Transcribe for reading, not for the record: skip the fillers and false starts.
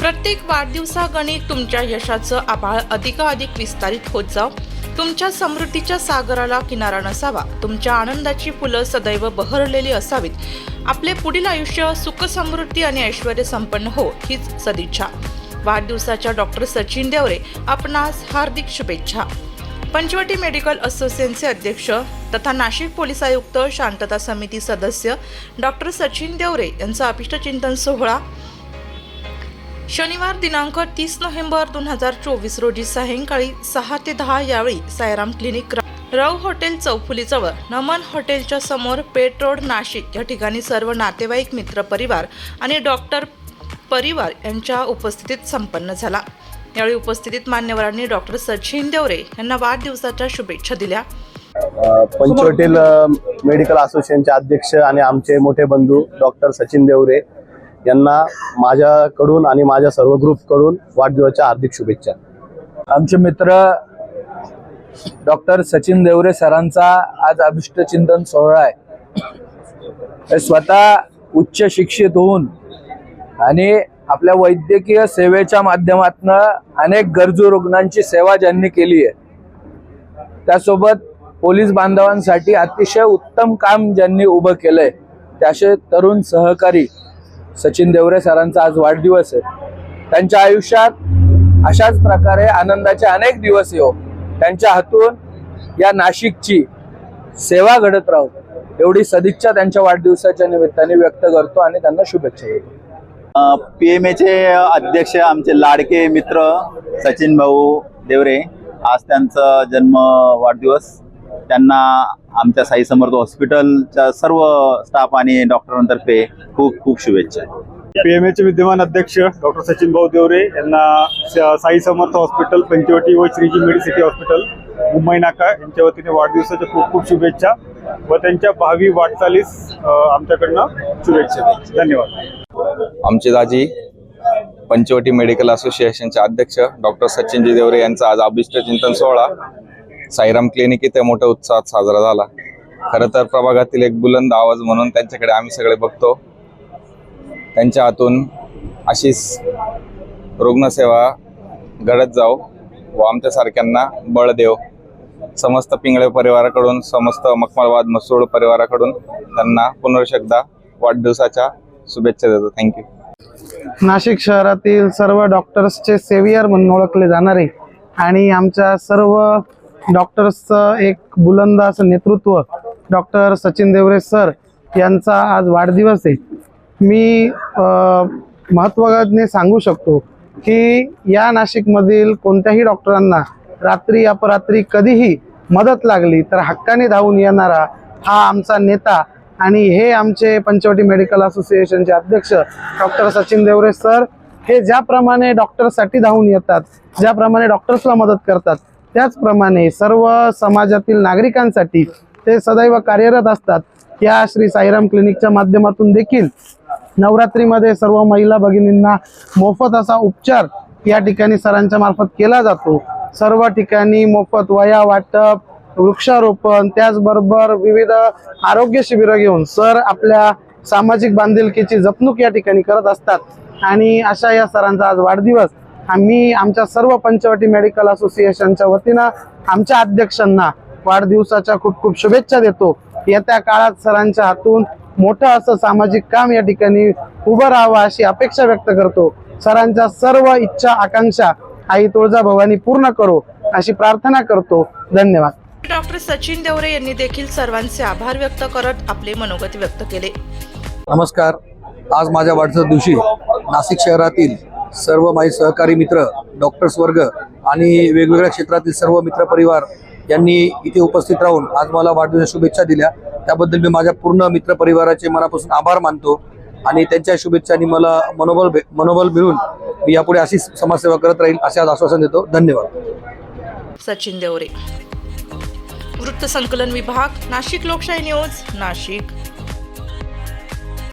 प्रत्येक वाढदिवसागणिक तुमच्या यशाचं आभाळ अधिकाधिक विस्तारित होत जाव। तुमच्या समृद्धीच्या सागराला किनारा नसावा। तुमच्या आनंदाची फुलं सदैव बहरलेली असावीत। आपले पुढील आयुष्य सुख समृद्धी आणि ऐश्वर्य संपन्न हो हीच सदिच्छा। वाढदिवसाच्या डॉक्टर सचिन देवरे आपणास हार्दिक शुभेच्छा। पंचवटी मेडिकल असोसिएशनचे अध्यक्ष तथा नाशिक पोलीस आयुक्त शांतता समिती सदस्य डॉक्टर सचिन देवरे यांचा अभिष्टचिंतन सोहळा शनिवार दिनांक 30 नोव्हेंबर 2024 रोजी सायंकाळी 6 ते 10 यावेळी सायराम क्लिनिक रव हॉटेल चौफुलीजवळ नमन हॉटेलच्या समोर पेठ रोड नाशिक या ठिकाणी सर्व नातेवाईक मित्रपरिवार आणि डॉक्टर परिवार यांच्या उपस्थितीत संपन्न झाला। यावेळी उपस्थित मान्यवरांनी डॉक्टर सचिन देवरे यांना वाढदिवसाच्या शुभेच्छा दिल्या। पंचवटील मेडिकल असोसिएशनचे अध्यक्ष आणि आमचे मोठे बंधू डॉक्टर सचिन देवरे यांना माझ्याकडून आणि माझ्या सर्व ग्रुपकडून वाढदिवसाच्या हार्दिक शुभेच्छा। आमचे मित्र डॉक्टर सचिन देवरे सरांचा आज अभिष्टचिंतन सोहळा आहे। स्वतः उच्च शिक्षित होऊन आणि आपल्या वैद्यकीय सेवेच्या माध्यमातून अनेक गरजू रुग्णांची सेवा ज्यांनी केली आहे, त्यासोबत पोलीस बांधवांसाठी अतिशय उत्तम काम ज्यांनी उभं केलंय, त्याचे तरुण सहकारी सचिन देवरे सरांचा आज वाढदिवस आहे। त्यांच्या आयुष्यात अशाच प्रकारे आनंदाचे अनेक दिवस येऊ, त्यांच्या हातून या नाशिकची सेवा घडत राहू एवढी सदिच्छा त्यांच्या वाढदिवसाच्या निमित्ताने व्यक्त करतो आणि त्यांना शुभेच्छा देतो। PMAचे अध्यक्ष आमचे लाडके मित्र सचिन भाऊ देवरे, आज त्यांचा जन्म वाढदिवस। त्यांना आमच्या साई समर्थ हॉस्पिटलच्या सर्व स्टाफ आणि डॉक्टरांतर्फे खूप खूप शुभेच्छा। PMAचे विद्यमान अध्यक्ष डॉक्टर सचिन भाऊ देवरे यांना साई समर्थ हॉस्पिटल पंचवटी व श्रीजी मेडिसिटी हॉस्पिटल मुंबई नाका यांच्या वतीने वाढदिवसाच्या खूप खूप शुभेच्छा व त्यांच्या भावी वाटचालीस आमच्याकडनं शुभेच्छा। धन्यवाद। आमचे दाजी पंचवटी मेडिकल असोसिएशनचे अध्यक्ष डॉक्टर सचिनजी देवरे यांचा आज अभिष्टचिंतन सोहळा साईराम क्लिनिक इथे मोठ्या उत्साहात साजरा झाला। खरं तर प्रभागातील एक बुलंद आवाज म्हणून त्यांच्याकडे आम्ही सगळे बघतो। त्यांच्या हातून अशीच रुग्णसेवा घडत जाओ व आमच्यासारख्यांना बळ देव। समस्त पिंगळे परिवाराकडून, समस्त मखमलवाद मसूळ परिवाराकडून त्यांना पुनर्शकदा वाढदिवसाच्या शुभेच्छा देतो। थँक्यू। नाशिक शहरातील सर्व डॉक्टर्सचे सेवियर म्हणून ओळखले जाणारे आणि आमच्या सर्व डॉक्टर्सचं एक बुलंद असं नेतृत्व डॉक्टर सचिन देवरे सर यांचा आज वाढदिवस आहे। मी महत्त्वाने सांगू शकतो की या नाशिकमधील कोणत्याही डॉक्टरांना रात्री अपरात्री कधीही मदत लागली तर हक्काने धावून येणारा हा आमचा नेता आणि हे आमचे पंचवटी मेडिकल असोसिएशनचे अध्यक्ष डॉक्टर सचिन देवरे सर हे ज्याप्रमाणे डॉक्टरसाठी धावून येतात, ज्याप्रमाणे डॉक्टर्सला मदत करतात, त्याचप्रमाणे सर्व समाजातील नागरिकांसाठी ते सदैव कार्यरत असतात। या श्री साईराम क्लिनिकच्या माध्यमातून देखील नवरात्रीमध्ये सर्व महिला भगिनींना मोफत असा उपचार या ठिकाणी सरांच्या मार्फत केला जातो। सर्व ठिकाणी मोफत वह्या वाटप, वृक्षारोपण, त्याचबरोबर विविध आरोग्य शिबिरं घेऊन सर आपल्या सामाजिक बांधिलकीची जपणूक या ठिकाणी करत असतात। आणि अशा या सरांचा आज वाढदिवस आम्ही आमच्या सर्व पंचवटी मेडिकल असोसिएशनच्या वतीनं आमच्या अध्यक्षांना वाढदिवसाच्या खूप खूप शुभेच्छा देतो। येत्या काळात सरांच्या हातून मोठं असं सामाजिक काम या ठिकाणी उभं राहावं अशी अपेक्षा व्यक्त करतो। सरांच्या सर्व इच्छा आकांक्षा आई तुळजाभवानी पूर्ण करो अशी प्रार्थना करतो। धन्यवाद। डॉक्टर सचिन देवरे यांनी देखील सर्वांचे आभार व्यक्त करत आपले मनोगत व्यक्त केले। नमस्कार। आज माझ्या वाढदिवसा दिवशी नाशिक शहरातील सर्व माझे सहकारी मित्र, डॉक्टर्स वर्ग आणि वेगवेगळ्या क्षेत्रातील सर्व मित्रपरिवार यांनी इथे उपस्थित राहून आज मला वाढदिवसाच्या शुभेच्छा दिल्या। त्याबद्दल मी माझ्या पूर्ण मित्रपरिवाराचे मनापासून आभार मानतो आणि त्यांच्या शुभेच्छांनी मला मनोबल मिळून मी यापुढे अशीच समाजसेवा करत राहील असे आज आश्वासन देतो। धन्यवाद। सचिन देवरे, वृत्त संकलन विभाग, नाशिक लोकशाही न्यूज, नाशिक।